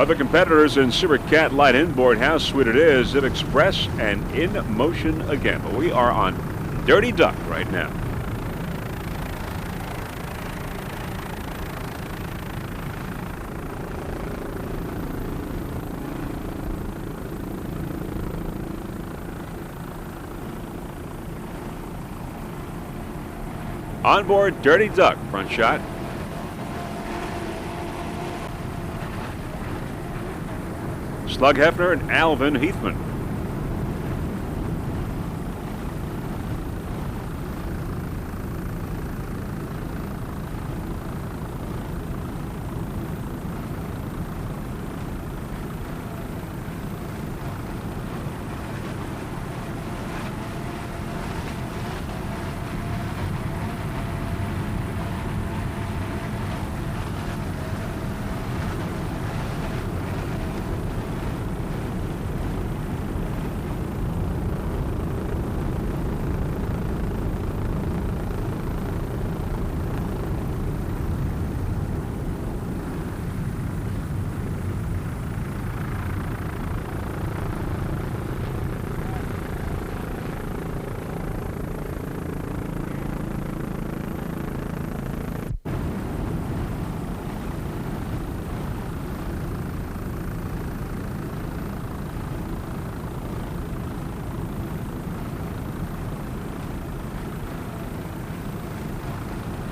Other competitors in Super Cat Light Inboard, how sweet it is, Zip Express, and In Motion Again. But we are on Dirty Duck right now. On board Dirty Duck, front shot. Slug Hefner and Alvin Heathman.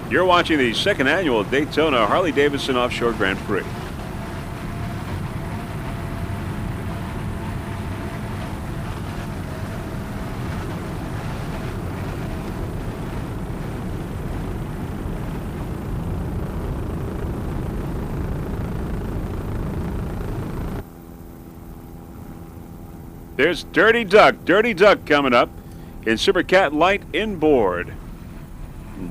You're watching the second annual Daytona Harley-Davidson Offshore Grand Prix. There's Dirty Duck coming up in Super Cat Light Inboard.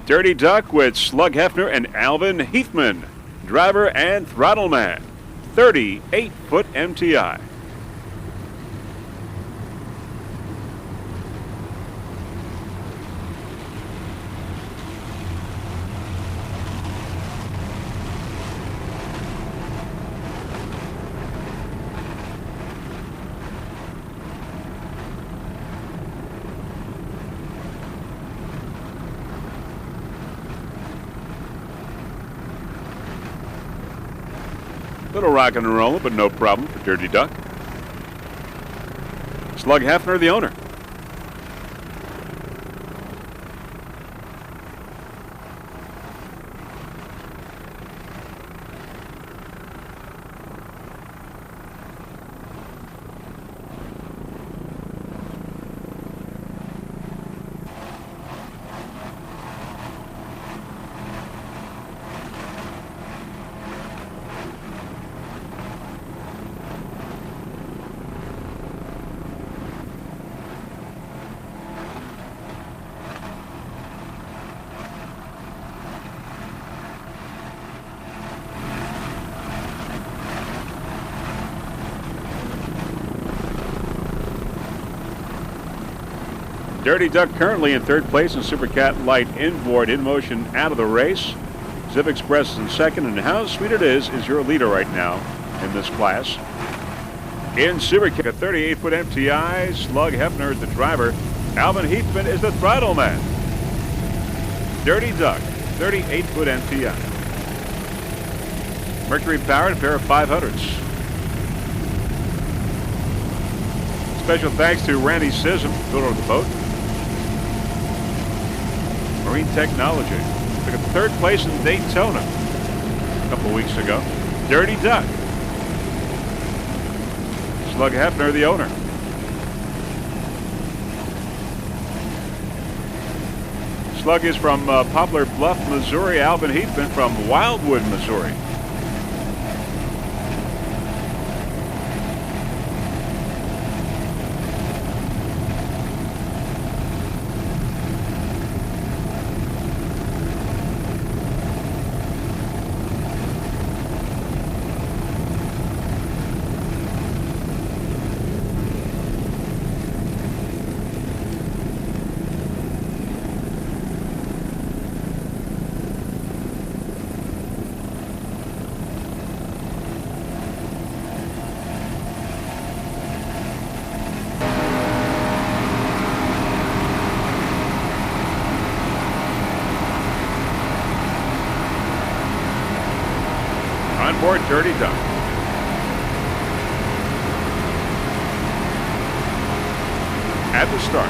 Dirty Duck with Slug Hefner and Alvin Heathman, driver and throttle man, 38-foot MTI. Little rock and roll, but no problem for Dirty Duck. Slug Hefner, the owner. Dirty Duck currently in third place in Super Cat Light Inboard, In Motion out of the race. Zip Express is in second, and how sweet it is your leader right now in this class. In Super Cat, a 38-foot MTI, Slug Hefner is the driver. Alvin Heathman is the throttle man. Dirty Duck, 38-foot MTI. Mercury powered, a pair of 500s. Special thanks to Randy Sism, builder of the boat. Marine Technology took a third place in Daytona a couple of weeks ago. Dirty Duck. Slug Hefner, the owner. Slug is from Poplar Bluff, Missouri. Alvin Heathman from Wildwood, Missouri. Dirty Duck. At the start.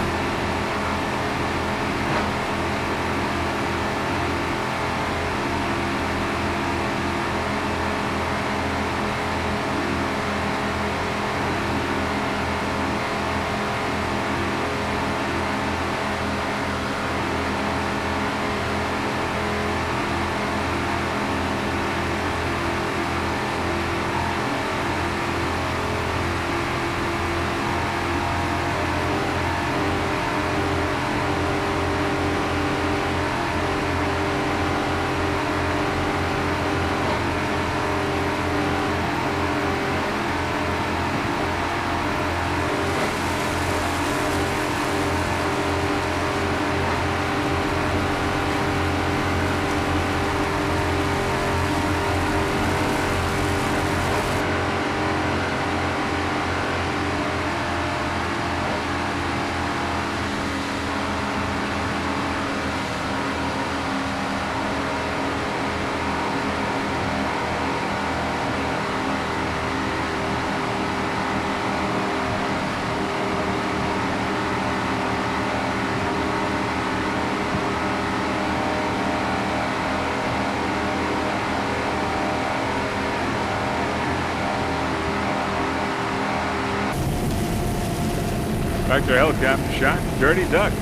Back to a helicopter shot. Dirty Duck.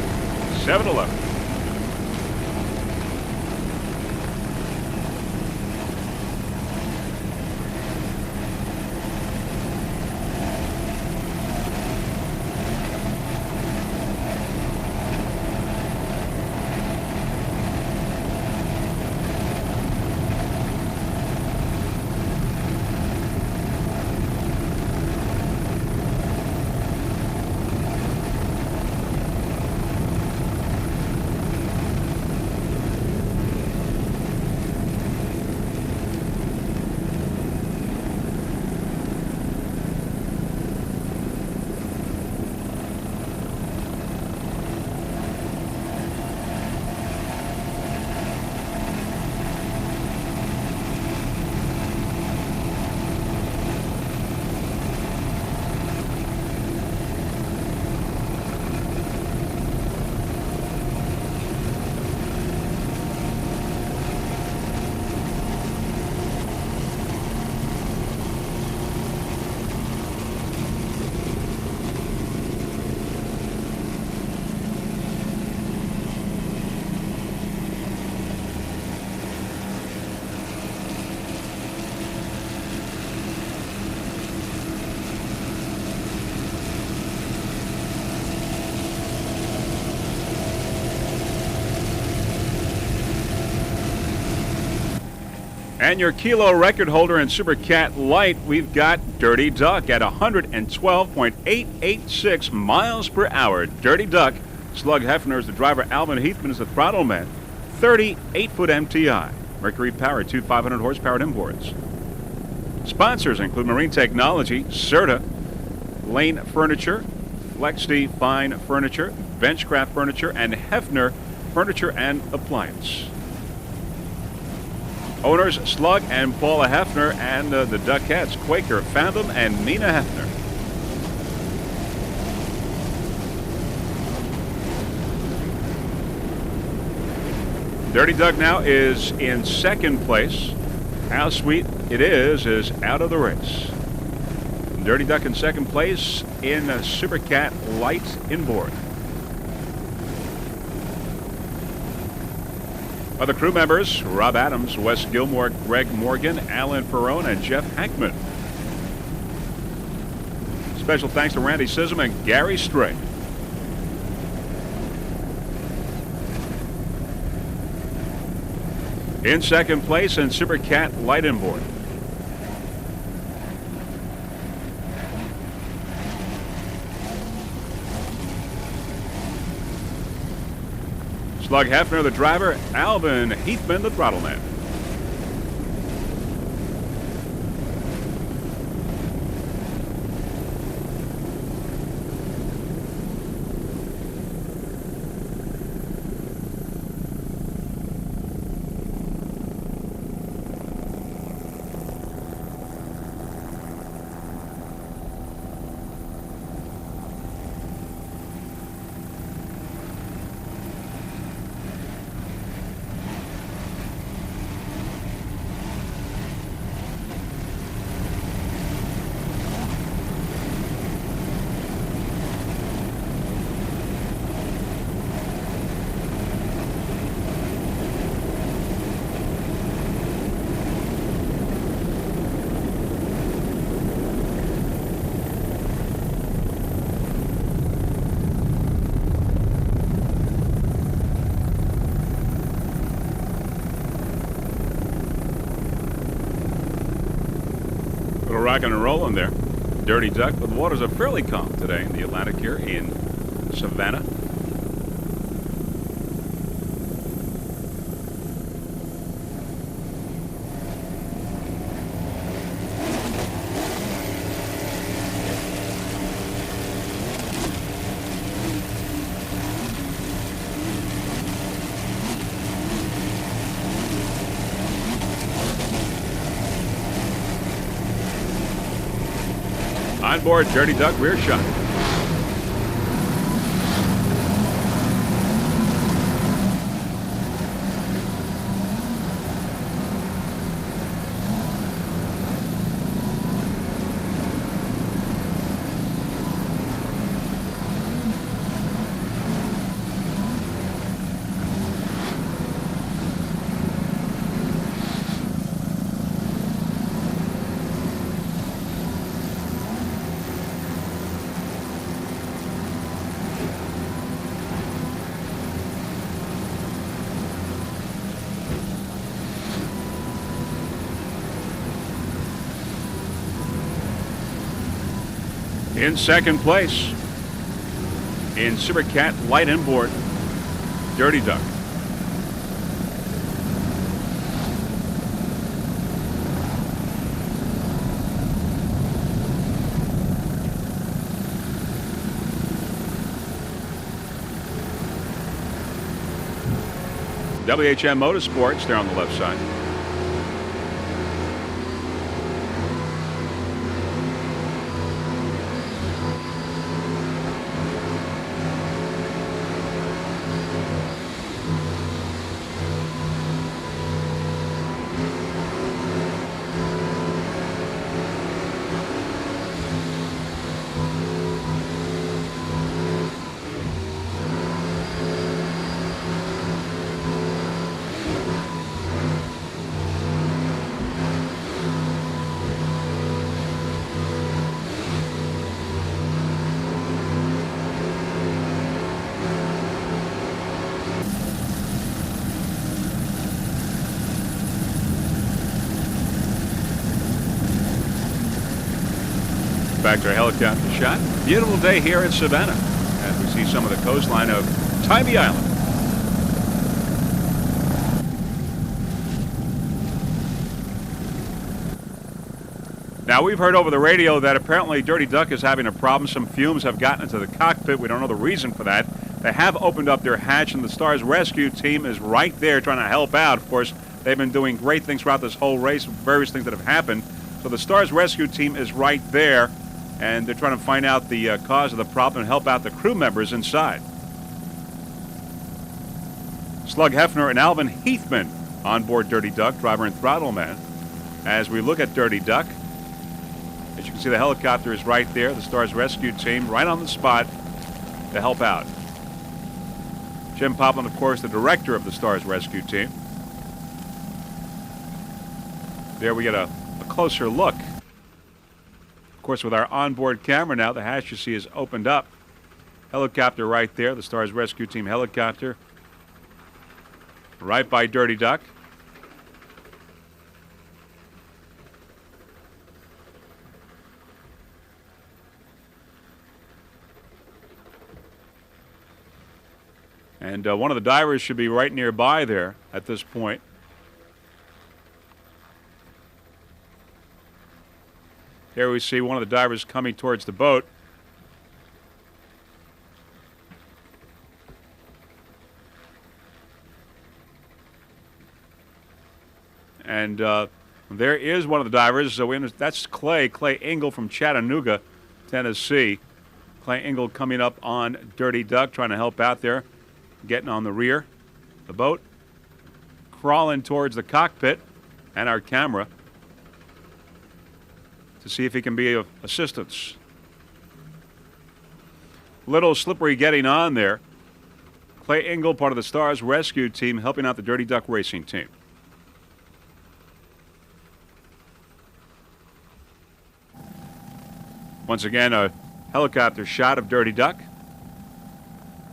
7-11. And your kilo record holder in Super Cat Light, we've got Dirty Duck at 112.886 miles per hour. Dirty Duck. Slug Hefner is the driver. Alvin Heathman is the throttle man. 38-foot MTI. Mercury Power, 2 500-horsepower imports. Sponsors include Marine Technology, Serta, Lane Furniture, Flexi Fine Furniture, Benchcraft Furniture, and Hefner Furniture and Appliance. Owners Slug and Paula Hefner, and the Duckettes, Quaker, Fathom, and Mina Hefner. Dirty Duck now is in second place. How sweet it is out of the race. Dirty Duck in second place in Super Cat Light inboard. Other crew members: Rob Adams, Wes Gilmore, Greg Morgan, Alan Ferrone, and Jeff Hackman. Special thanks to Randy Sissom and Gary Strait. In second place in Super Cat Light inboard. Slug Hefner, the driver. Alvin Heathman, the throttle man. rocking and rolling there. Dirty Duck, but the waters are fairly calm today in the Atlantic here in Savannah. On board, Dirty Duck, rear shot. In second place, in Super Cat light inboard, Dirty Duck. WHM Motorsports there on the left side. Back to our helicopter shot. Beautiful day here in Savannah as we see some of the coastline of Tybee Island. Now, we've heard over the radio that apparently Dirty Duck is having a problem. Some fumes have gotten into the cockpit. We don't know the reason for that. They have opened up their hatch, and the Stars rescue team is right there trying to help out. Of course, they've been doing great things throughout this whole race, various things that have happened. So the Stars rescue team is right there, and they're trying to find out the cause of the problem and help out the crew members inside. Slug Hefner and Alvin Heathman on board Dirty Duck, driver and throttle man. As we look at Dirty Duck, as you can see, the helicopter is right there. The Stars rescue team right on the spot to help out. Jim Poplin, of course, the director of the Stars rescue team. There we get a closer look. Of course, with our onboard camera now, the hatch you see is opened up. Helicopter right there, the Stars rescue team helicopter. Right by Dirty Duck. And one of the divers should be right nearby there at this point. Here we see one of the divers coming towards the boat. And there is one of the divers. So that's Clay Engel from Chattanooga, Tennessee. Clay Engel coming up on Dirty Duck, trying to help out there. Getting on the rear, the boat, crawling towards the cockpit and our camera to see if he can be of assistance. Little slippery getting on there. Clay Engel, part of the Stars rescue team, helping out the Dirty Duck racing team. Once again, a helicopter shot of Dirty Duck.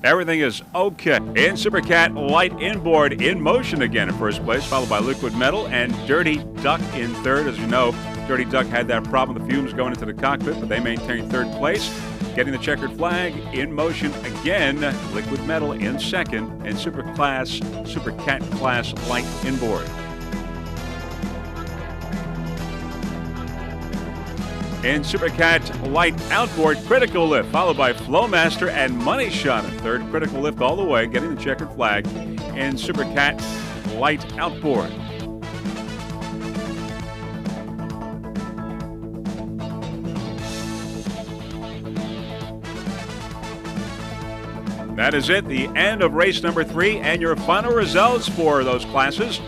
Everything is okay. In Super Cat light inboard in motion again in first place, followed by Liquid Metal and Dirty Duck in third. As you know, Dirty Duck had that problem, the fumes going into the cockpit, but they maintained third place. Getting the checkered flag in motion again, Liquid Metal in second, and Super Cat class light inboard. In Super Cat light outboard, Critical Lift, followed by Flowmaster and Money Shot in third. Critical Lift all the way, getting the checkered flag in Super Cat light outboard. That is it, the end of race number 3 and your final results for those classes.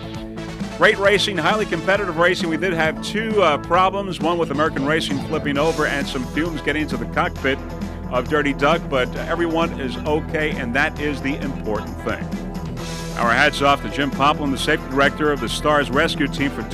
Great racing, highly competitive racing. We did have 2 problems, one with American Racing flipping over and some fumes getting into the cockpit of Dirty Duck, but everyone is okay, and that is the important thing. Our hats off to Jim Poplin, the safety director of the Stars Rescue Team, for doing